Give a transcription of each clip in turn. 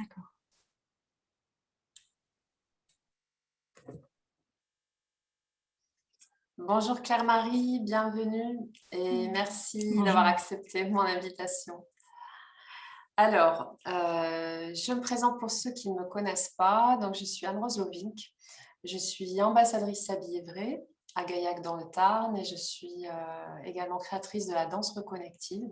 D'accord. Bonjour Claire-Marie, bienvenue et Mm. merci d'avoir Bonjour. accepté mon invitation. Alors, je me présente pour ceux qui ne me connaissent pas. Donc, je suis Anne-Rose Lovink. Je suis ambassadrice Habillée Vrai à Gaillac dans le Tarn et je suis également créatrice de la danse reconnective.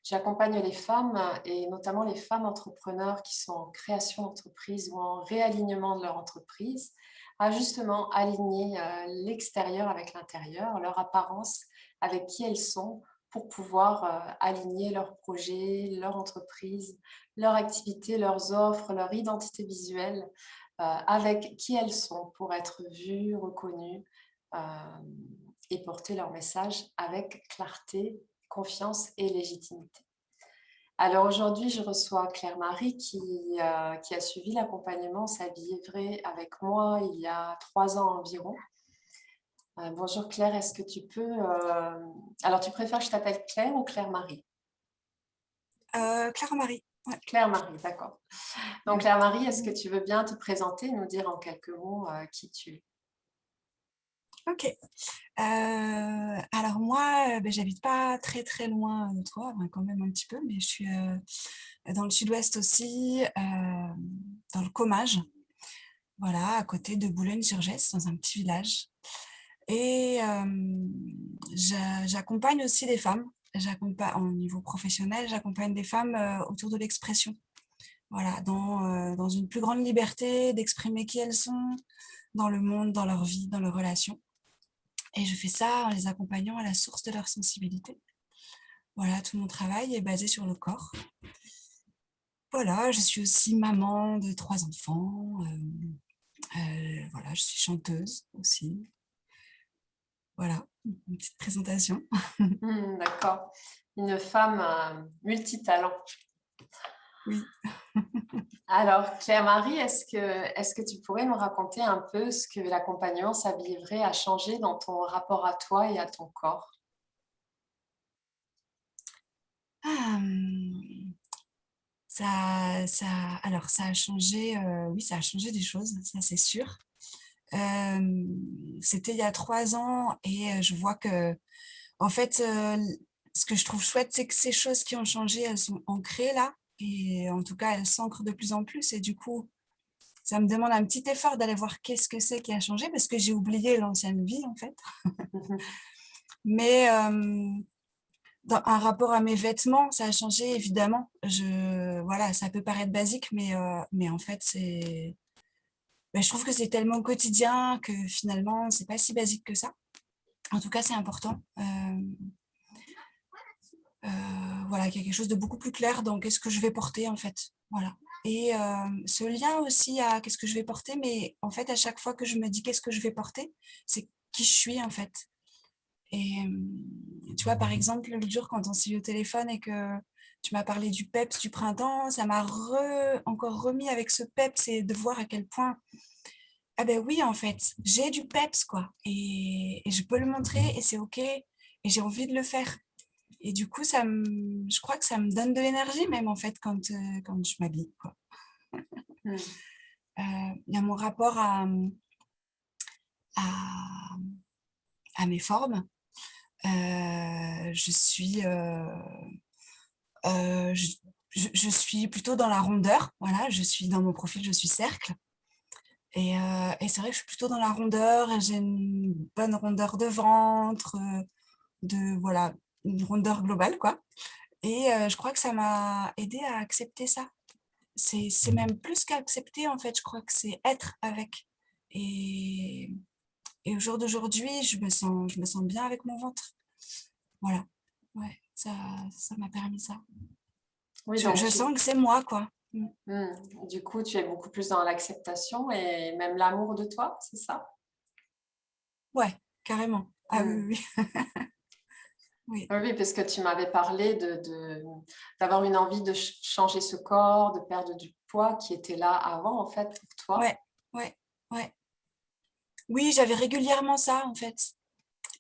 J'accompagne les femmes et notamment les femmes entrepreneurs qui sont en création d'entreprise ou en réalignement de leur entreprise à justement aligner l'extérieur avec l'intérieur, leur apparence avec qui elles sont pour pouvoir aligner leurs projets, leur entreprise, leur activité, leurs offres, leur identité visuelle avec qui elles sont pour être vues, reconnues et porter leur message avec clarté, confiance et légitimité. Alors aujourd'hui, je reçois Claire-Marie qui a suivi l'accompagnement S'habiller vrai avec moi il y a 3 ans environ. Bonjour Claire, est-ce que tu peux... Alors tu préfères que je t'appelle Claire ou Claire-Marie? Claire-Marie. Ouais. Claire-Marie, d'accord. Donc Mm. Claire-Marie, est-ce que tu veux bien te présenter et nous dire en quelques mots qui tu es? Ok. Alors moi, j'habite pas très très loin de toi, enfin, quand même un petit peu, mais je suis dans le sud-ouest aussi, dans le Comage, voilà, à côté de Boulogne-sur-Gesse, dans un petit village. Et j'accompagne aussi des femmes. J'accompagne, au niveau professionnel, j'accompagne des femmes autour de l'expression. Voilà, dans une plus grande liberté d'exprimer qui elles sont dans le monde, dans leur vie, dans leurs relations. Et je fais ça en les accompagnant à la source de leur sensibilité. Voilà, tout mon travail est basé sur le corps. Voilà, je suis aussi maman de 3 enfants. Voilà, je suis chanteuse aussi. Voilà, une petite présentation. D'accord. Une femme multitalent. Oui. Alors, Claire-Marie, est-ce que tu pourrais nous raconter un peu ce que l'accompagnement S'habiller vrai a changé dans ton rapport à toi et à ton corps? Ah, alors ça a changé, oui, ça a changé des choses, ça c'est sûr. C'était il y a 3 ans et je vois que, en fait, ce que je trouve chouette, c'est que ces choses qui ont changé, elles sont ancrées là, et en tout cas, elles s'ancrent de plus en plus. Et du coup, ça me demande un petit effort d'aller voir qu'est-ce que c'est qui a changé, parce que j'ai oublié l'ancienne vie, en fait. Mais dans un rapport à mes vêtements, ça a changé, évidemment. Voilà, ça peut paraître basique, mais en fait, je trouve que c'est tellement quotidien que finalement, c'est pas si basique que ça. En tout cas, c'est important. Voilà, qu'il y a quelque chose de beaucoup plus clair dans qu'est-ce que je vais porter, en fait. Voilà. Et ce lien aussi à qu'est-ce que je vais porter, mais en fait, à chaque fois que je me dis qu'est-ce que je vais porter, c'est qui je suis, en fait. Et tu vois, par exemple, l'autre jour, quand on s'est eu au téléphone et que tu m'as parlé du PEPS du printemps, ça m'a encore remis avec ce PEPS et de voir à quel point, ah ben oui, en fait, j'ai du PEPS, quoi. Et je peux le montrer et c'est OK. Et j'ai envie de le faire. Et du coup, je crois que ça me donne de l'énergie même, en fait, quand je m'habille, quoi. Hmm. Il y a mon rapport à, à mes formes. Je suis... je suis plutôt dans la rondeur, voilà, je suis dans mon profil, je suis cercle. Et c'est vrai que je suis plutôt dans la rondeur, et j'ai une bonne rondeur de ventre, voilà, une rondeur globale, quoi. Et je crois que ça m'a aidé à accepter ça. C'est même plus qu'accepter, en fait, je crois que c'est être avec. Et, et au jour d'aujourd'hui, je me sens bien avec mon ventre. Voilà. Ouais, ça m'a permis ça. Oui, Je sens que c'est moi, quoi. Mm. du coup, tu es beaucoup plus dans l'acceptation et même l'amour de toi, c'est ça? Ouais, carrément. Ah Hmm. oui, oui, oui. Oui, oui, parce que tu m'avais parlé d'avoir une envie de changer ce corps, de perdre du poids qui était là avant, en fait, pour toi. Ouais, ouais, ouais. Oui, j'avais régulièrement ça, en fait.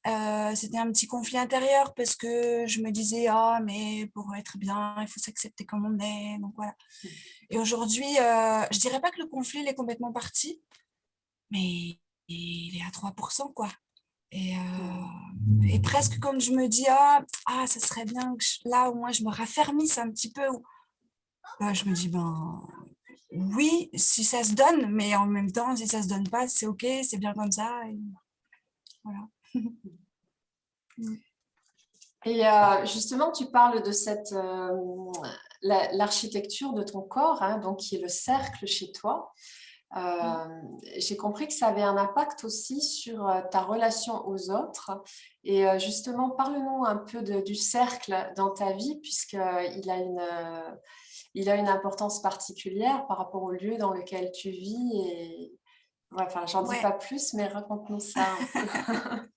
C'était un petit conflit intérieur parce que je me disais: «Ah mais pour être bien, il faut s'accepter comme on est», donc voilà. Et aujourd'hui, je dirais pas que le conflit, il est complètement parti, mais il est à 3 quoi. Et presque quand je me dis: «Ah, ça serait bien que là, au moins, je me raffermisse un petit peu», bah, je me dis: «Ben, oui, si ça se donne, mais en même temps, si ça se donne pas, c'est OK, c'est bien comme ça», et voilà. Mmh. Et justement, tu parles de l'architecture de ton corps, hein, donc qui est le cercle chez toi. Mmh. J'ai compris que ça avait un impact aussi sur ta relation aux autres. Et justement, parle-nous un peu du cercle dans ta vie, il a une importance particulière par rapport au lieu dans lequel tu vis. Et ouais, enfin, j'en dis Ouais, pas plus, mais raconte-nous ça un peu.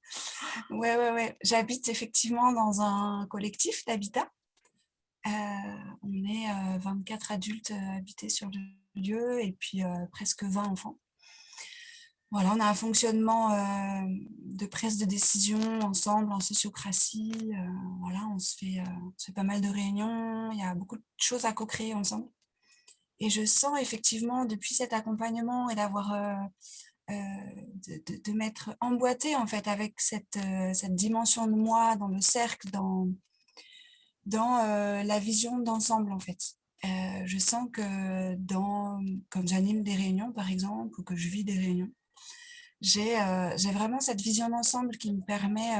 ouais, ouais, ouais. J'habite effectivement dans un collectif d'habitat. Heu, on est, 24 adultes, habités sur le lieu et puis, presque 20 enfants. Voilà, on a un fonctionnement, de prise de décision ensemble en sociocratie, voilà, on se fait pas mal de réunions, il y a beaucoup de choses à co-créer ensemble et je sens effectivement depuis cet accompagnement et d'avoir, de m'être emboîtée en fait avec cette dimension de moi dans le cercle, dans la vision d'ensemble en fait. Je sens que quand j'anime des réunions par exemple ou que je vis des réunions, j'ai vraiment cette vision d'ensemble qui me permet,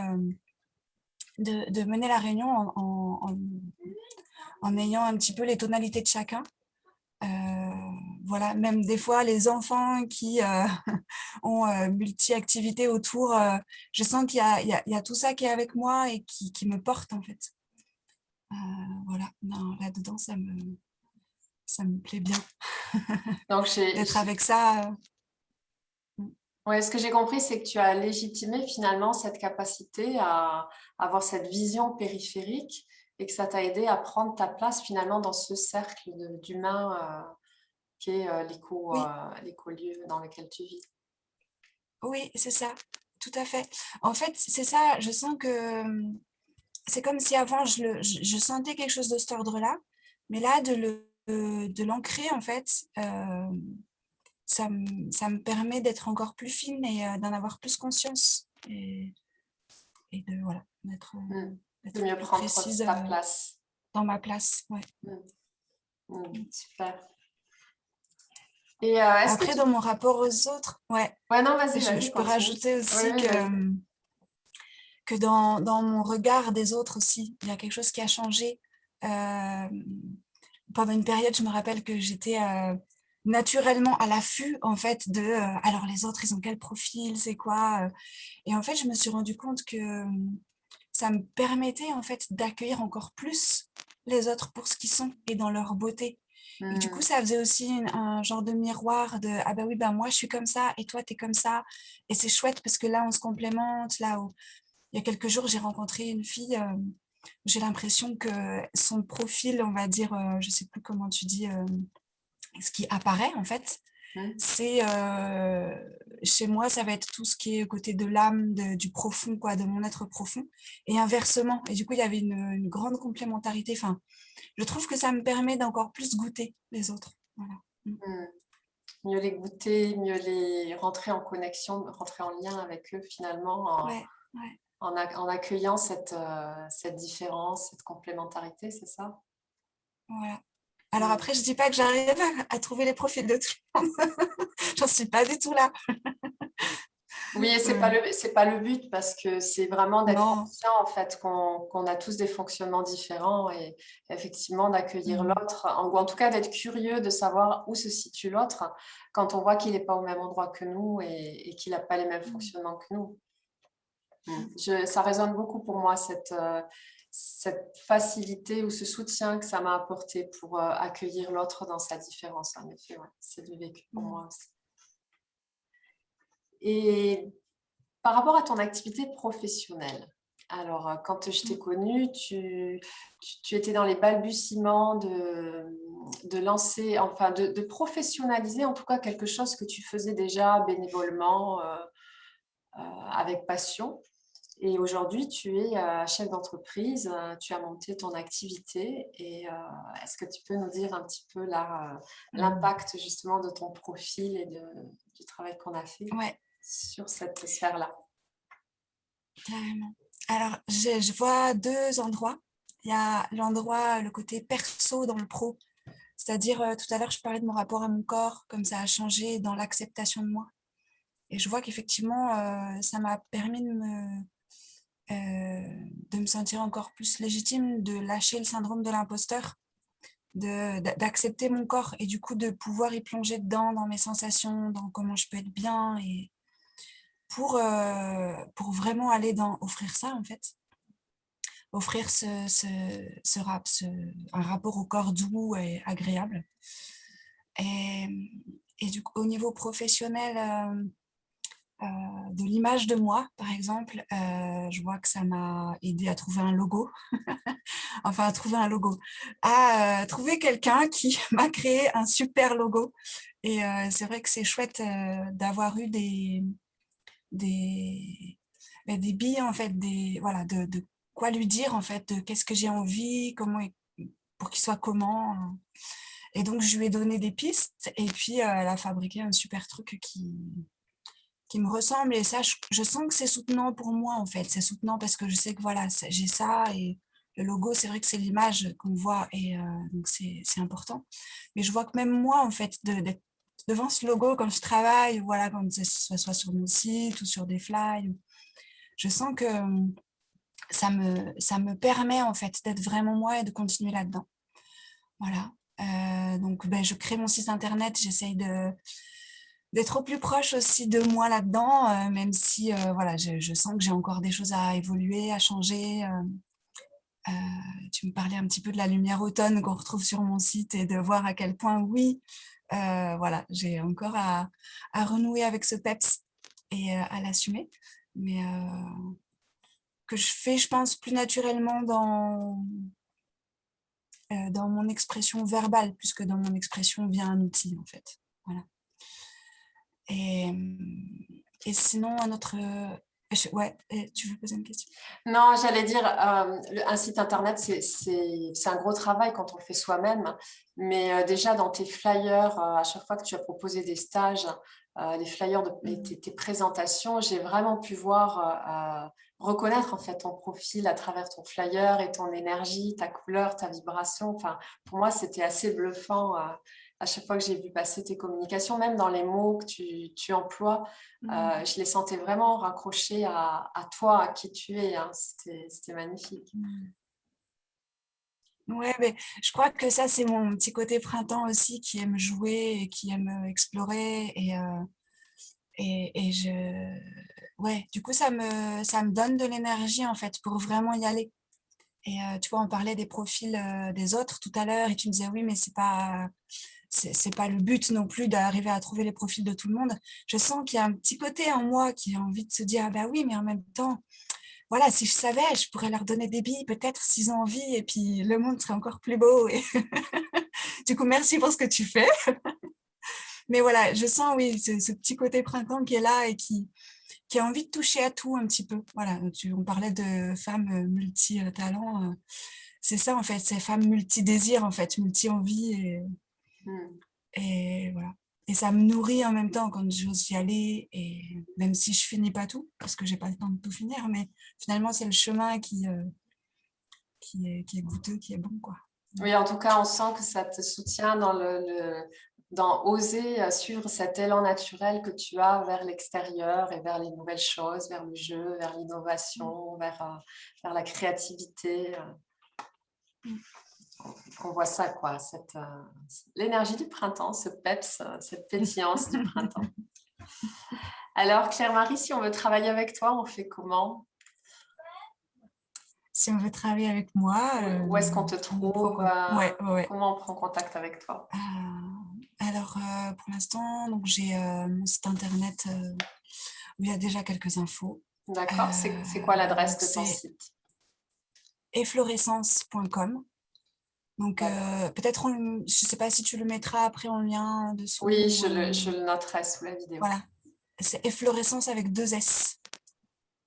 de mener la réunion en ayant un petit peu les tonalités de chacun. Heu, voilà, même des fois les enfants qui, ont, multi-activités autour, je sens qu'il y a tout ça qui est avec moi et qui me porte en fait. Heu, voilà, ben, là-dedans ça me plaît bien Donc, d'être avec ça, mmh. ouais, ce que j'ai compris, c'est que tu as légitimé finalement cette capacité à avoir cette vision périphérique et que ça t'a aidé à prendre ta place finalement dans ce cercle d'humains qui est Oui, l'écolieu dans lequel tu vis. oui, c'est ça, tout à fait. En fait, c'est ça, je sens que, c'est comme si avant je sentais quelque chose de cet ordre-là, mais là de l'ancrer en fait, ça me permet d'être encore plus fine et d'en avoir plus conscience et de voilà, Mm. De d'être mieux plus prendre précise, ta place. dans ma place, ouais. Mm. Mmh. Super. Et est-ce que Après tu... dans mon rapport aux autres, ouais, Ouais, non, vas-y, je vas-y, peux continue. rajouter Oui, aussi oui, vas-y. que dans mon regard des autres aussi, il y a quelque chose qui a changé. Hem, Pendant une période, je me rappelle que j'étais, naturellement à l'affût en fait alors les autres, ils ont quel profil? C'est quoi? Et en fait, je me suis rendu compte que, ça me permettait en fait d'accueillir encore plus les autres pour ce qu'ils sont et dans leur beauté. Et du coup, Mm. ça faisait aussi un genre de miroir de: «Ah bah oui, bah moi je suis comme ça et toi tu es comme ça», et c'est chouette parce que là on se complémente. Là où il y a quelques jours, j'ai rencontré une fille, j'ai l'impression que son profil, on va dire, je sais plus comment tu dis, ce qui apparaît en fait, Mm. c'est, chez moi, ça va être tout ce qui est côté de l'âme, du profond quoi, de mon être profond et inversement, et du coup, il y avait une grande complémentarité. Enfin, je trouve que ça me permet d'encore plus goûter les autres. Voilà. Mmh. Mm. Mieux les goûter, mieux les rentrer en connexion, rentrer en lien avec eux finalement Ouais, ouais, en accueillant cette différence, cette complémentarité, c'est ça? voilà. Alors Mm. après, je dis pas que j'arrive à trouver les profils de tout le monde. J'en suis pas du tout là. Oui, et Ouais. c'est pas le but parce que c'est vraiment d'être Non. conscient en fait qu'on a tous des fonctionnements différents et effectivement d'accueillir Mmh. l'autre, ou en tout cas d'être curieux de savoir où se situe l'autre quand on voit qu'il n'est pas au même endroit que nous et qu'il n'a pas les mêmes Mmh. fonctionnements que nous. Mmh. Ça résonne beaucoup pour moi, cette facilité ou ce soutien que ça m'a apporté pour accueillir l'autre dans sa différence. En effet, ouais, c'est du vécu pour Mmh. moi aussi. Et par rapport à ton activité professionnelle, alors quand je t'ai Mmh. connue, tu étais dans les balbutiements de lancer, enfin de professionnaliser en tout cas quelque chose que tu faisais déjà bénévolement, avec passion. Et aujourd'hui, tu es chef d'entreprise, tu as monté ton activité. Et est-ce que tu peux nous dire un petit peu Mmh. l'impact justement de ton profil et du travail qu'on a fait Ouais, sur cette sphère-là? carrément. Alors, je vois 2 endroits. Il y a l'endroit, le côté perso dans le pro. C'est-à-dire, tout à l'heure, je parlais de mon rapport à mon corps, comme ça a changé dans l'acceptation de moi et je vois qu'effectivement, ça m'a permis de me sentir encore plus légitime, de lâcher le syndrome de l'imposteur, d'accepter mon corps et du coup de pouvoir y plonger dedans, dans mes sensations, dans comment je peux être bien et pour vraiment aller dans offrir ça, en fait. Offrir un rapport au corps doux et agréable. Et, et du coup, au niveau professionnel, de l'image de moi, par exemple, je vois que ça m'a aidé à trouver un logo, enfin à trouver un logo, à trouver quelqu'un qui m'a créé un super logo. Et c'est vrai que c'est chouette d'avoir eu des, des billes, en fait, voilà, de quoi lui dire, en fait, de qu'est-ce que j'ai envie, pour qu'il soit comment. Et donc, je lui ai donné des pistes et puis elle a fabriqué un super truc qui me ressemble. Et ça, je sens que c'est soutenant pour moi, en fait. C'est soutenant parce que je sais que voilà, j'ai ça et le logo, c'est vrai que c'est l'image qu'on voit et donc c'est important. Mais je vois que même moi, en fait, d'être devant ce logo quand je travaille, voilà, quand ce soit sur mon site ou sur des flyers, je sens que ça me permet, en fait, d'être vraiment moi et de continuer là-dedans. Voilà. Donc, ben, je crée mon site internet, j'essaye d'être au plus proche aussi de moi là-dedans, même si voilà, je sens que j'ai encore des choses à évoluer, à changer. Tu me parlais un petit peu de la lumière automne qu'on retrouve sur mon site et de voir à quel point, oui, voilà, j'ai encore à renouer avec ce peps et à l'assumer. Mais que je fais, je pense, plus naturellement dans mon expression verbale, plus que dans mon expression via un outil, en fait. Voilà. Et, et sinon, un autre. Ouais, tu veux poser une question? Non, j'allais dire, un site internet, c'est un gros travail quand on le fait soi-même. Mais déjà, dans tes flyers, à chaque fois que tu as proposé des stages, les flyers et Mm. tes présentations, j'ai vraiment pu voir, reconnaître en fait ton profil à travers ton flyer et ton énergie, ta couleur, ta vibration. Enfin, pour moi, c'était assez bluffant à chaque fois que j'ai vu passer tes communications, même dans les mots que tu emploies. Mm. Je les sentais vraiment raccrochés à toi, à qui tu es, hein. C'était magnifique. Mm. Ouais, mais je crois que ça, c'est mon petit côté printemps aussi qui aime jouer et qui aime explorer. Et ouais, du coup, ça me donne de l'énergie en fait pour vraiment y aller. Et tu vois, on parlait des profils des autres tout à l'heure et tu me disais oui, mais c'est pas le but non plus d'arriver à trouver les profils de tout le monde. Je sens qu'il y a un petit côté en moi qui a envie de se dire ah bah oui, mais en même temps, voilà, si je savais, je pourrais leur donner des billes peut-être s'ils ont envie et puis le monde serait encore plus beau. Et du coup, merci pour ce que tu fais. Mais voilà, je sens oui ce petit côté printemps qui est là et qui a envie de toucher à tout un petit peu. Voilà, on parlait de femmes multi-talents. C'est ça en fait, ces femmes multi-désirs en fait, multi-envie Hmm. et voilà. Et ça me nourrit en même temps quand j'ose y aller et même si je finis pas tout, parce que j'ai pas le temps de tout finir, mais finalement c'est le chemin qui est goûteux, qui est bon quoi. Oui, en tout cas, on sent que ça te soutient dans oser suivre cet élan naturel que tu as vers l'extérieur et vers les nouvelles choses, vers le jeu, vers l'innovation, vers la créativité. On voit ça, quoi, l'énergie du printemps, ce peps, cette pétillance du printemps. Alors, Claire-Marie, si on veut travailler avec toi, on fait comment? Si on veut travailler avec moi, Où est-ce qu'on te il faut trouve? quoi? Ouais, ouais, ouais. Comment on prend contact avec toi? Alors, pour l'instant, donc j'ai mon site internet où il y a déjà quelques infos. D'accord. C'est quoi l'adresse Donc de ton c'est site? efflorescence.com. Donc D'accord. peut-être, je sais pas si tu le mettras après en lien Oui, dessous. je le noterai sous la vidéo. Voilà, c'est efflorescence avec deux S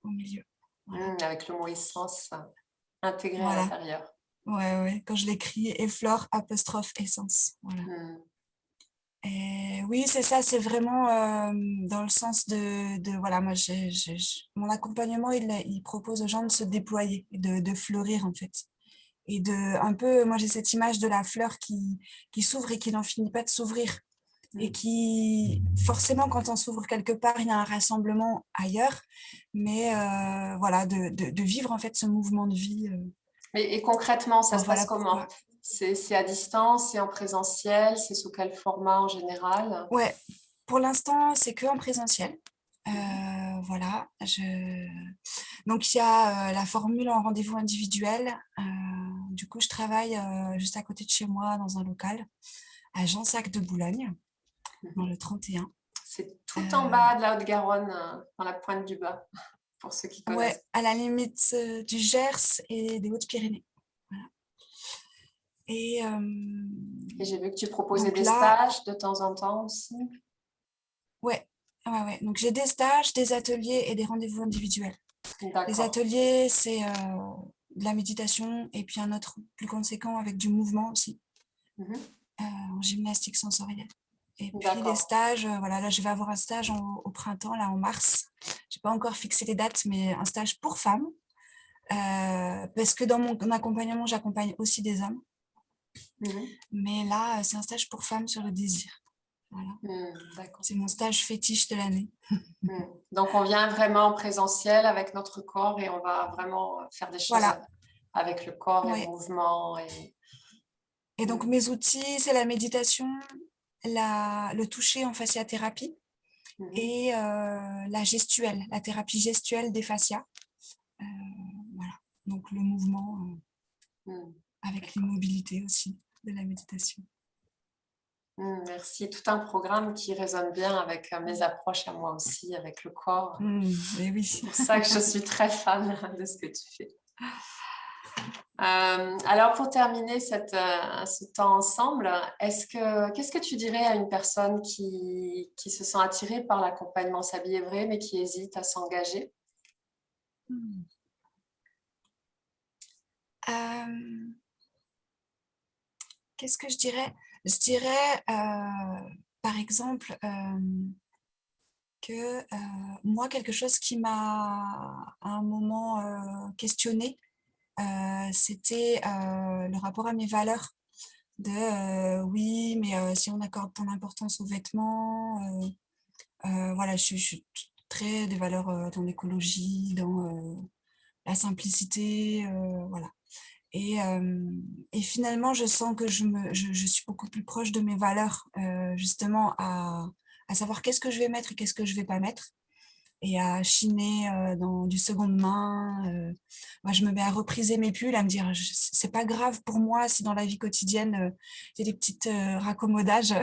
au milieu. Voilà. Avec le mot essence intégré à Voilà. l'intérieur. Ouais. Quand je l'écris, effleure, apostrophe, essence. Voilà. Et oui, c'est ça, c'est vraiment dans le sens voilà, moi, mon accompagnement, il propose aux gens de se déployer, de fleurir, en fait. Et un peu, moi, j'ai cette image de la fleur qui s'ouvre et qui n'en finit pas de s'ouvrir. Et qui, forcément, quand on s'ouvre quelque part, il y a un rassemblement ailleurs. Mais voilà, de vivre, en fait, ce mouvement de vie. Et concrètement, ça Donc, se passe voilà comment? pourquoi. C'est à distance, c'est en présentiel, c'est sous quel format en général? Ouais, pour l'instant, c'est que en présentiel. Mhm. Voilà. Donc, il y a la formule en rendez-vous individuel. Du coup, je travaille juste à côté de chez moi dans un local à Jansac de Boulogne, dans Mhm. le 31. C'est Euh, tout en bas de la Haute-Garonne, dans la pointe du bas, pour ceux qui ouais, connaissent. à la limite du Gers et des Hautes-Pyrénées. Voilà. Et Et j'ai vu que tu proposais donc des là, stages de temps en temps aussi. ouais. Donc, j'ai des stages, des ateliers et des rendez-vous individuels. Les D'accord. ateliers, c'est de la méditation et puis un autre plus conséquent avec du mouvement aussi, Mhm. en gymnastique sensorielle. Et puis les D'accord. stages, voilà, là je vais avoir un stage au printemps, là en mars. J'ai pas encore fixé les dates, mais un stage pour femmes, parce que dans mon accompagnement, j'accompagne aussi des hommes. Mhm. Mais là, c'est un stage pour femmes sur le désir. Voilà. D'accord. C'est mon stage fétiche de l'année. Donc, on vient vraiment en présentiel avec notre corps et on va vraiment faire des choses Voilà, avec le corps et le ouais. mouvement. Et donc mes outils, c'est la méditation, le toucher en fasciathérapie Mhm. et la gestuelle, la thérapie gestuelle des fascias. Euh, voilà. Donc le mouvement avec D'accord. l'immobilité aussi de la méditation. Merci. Tout un programme qui résonne bien avec mes approches à moi aussi, avec le corps. Et oui. C'est pour ça que je suis très fan de ce que tu fais. Alors, pour terminer ce temps ensemble, qu'est-ce que tu dirais à une personne qui se sent attirée par l'accompagnement s'habiller vrai, mais qui hésite à s'engager? Euh, Qu'est-ce que je dirais? Je dirais, par exemple, que moi, quelque chose qui m'a à un moment questionné, c'était le rapport à mes valeurs. Oui, mais si on accorde tant d'importance aux vêtements, voilà, je suis très des valeurs dans l'écologie, dans la simplicité, voilà. Et finalement, je sens que je suis beaucoup plus proche de mes valeurs, justement, à savoir qu'est-ce que je vais mettre et qu'est-ce que je vais pas mettre, et à chiner dans du seconde main. Moi, je me mets à repriser mes pulls, à me dire, c'est pas grave pour moi si dans la vie quotidienne, il y a des petites raccommodages.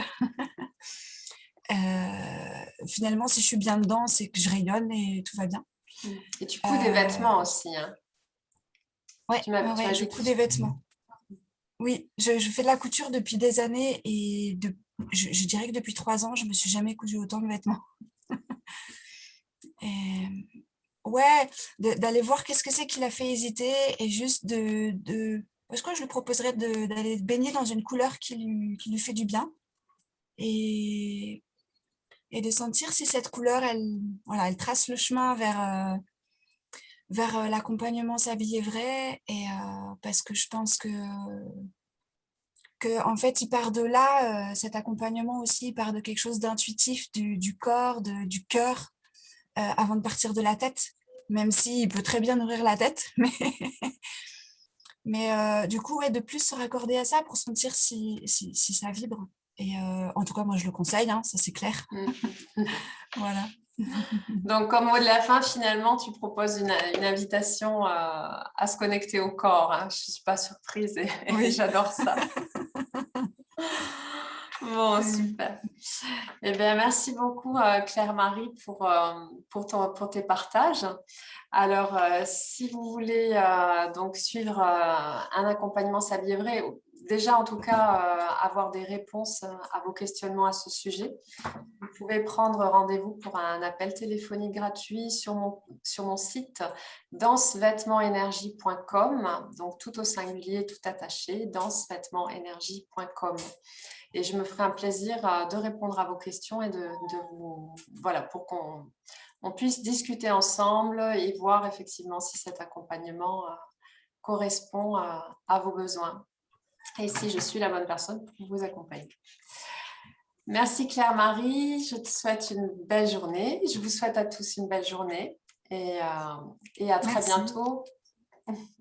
Finalement, si je suis bien dedans, c'est que je rayonne et tout va bien. Et tu couds des vêtements Euh, aussi, hein. ouais, Tu m'as je dit que couds des vêtements. Oui, je fais de la couture depuis des années et je dirais que depuis 3 ans, je me suis jamais cousu autant de vêtements. Et, ouais, d'aller voir qu'est-ce que c'est qui l'a fait hésiter et juste parce que je lui proposerais d'aller baigner dans une couleur qui lui fait du bien et, et de sentir si cette couleur, voilà, elle trace le chemin vers l'accompagnement s'habiller vrai, et parce que je pense que en fait, il part de là, cet accompagnement aussi, il part de quelque chose d'intuitif, du corps, du cœur, avant de partir de la tête, même s'il peut très bien nourrir la tête. Mais du coup, ouais, de plus se raccorder à ça pour sentir si ça vibre. Et en tout cas, moi, je le conseille, hein, ça c'est clair. Voilà. donc, comme mot de la fin, finalement, tu proposes une invitation à se connecter au corps, hein. Je ne suis pas surprise et Oui. j'adore ça. Bon, super. Eh bien, merci beaucoup, Claire-Marie, pour tes partages. Alors, si vous voulez donc suivre un accompagnement s'habiller vrai, déjà en tout cas avoir des réponses à vos questionnements à ce sujet, vous pouvez prendre rendez-vous pour un appel téléphonique gratuit sur mon site dansevêtementsenergie.com, donc tout au singulier, tout attaché, dansevêtementsenergie.com. Et je me ferai un plaisir de répondre à vos questions et de vous, voilà, pour qu'on puisse discuter ensemble et voir effectivement si cet accompagnement correspond à vos besoins et si je suis la bonne personne pour vous accompagner. Merci Claire-Marie, je te souhaite une belle journée. Je vous souhaite à tous une belle journée et à très Merci. bientôt.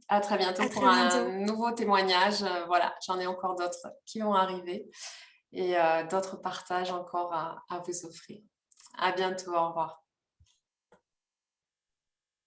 À très bientôt À pour très bientôt. un nouveau témoignage. Voilà, j'en ai encore d'autres qui vont arriver et d'autres partages encore à vous offrir. À bientôt, au revoir.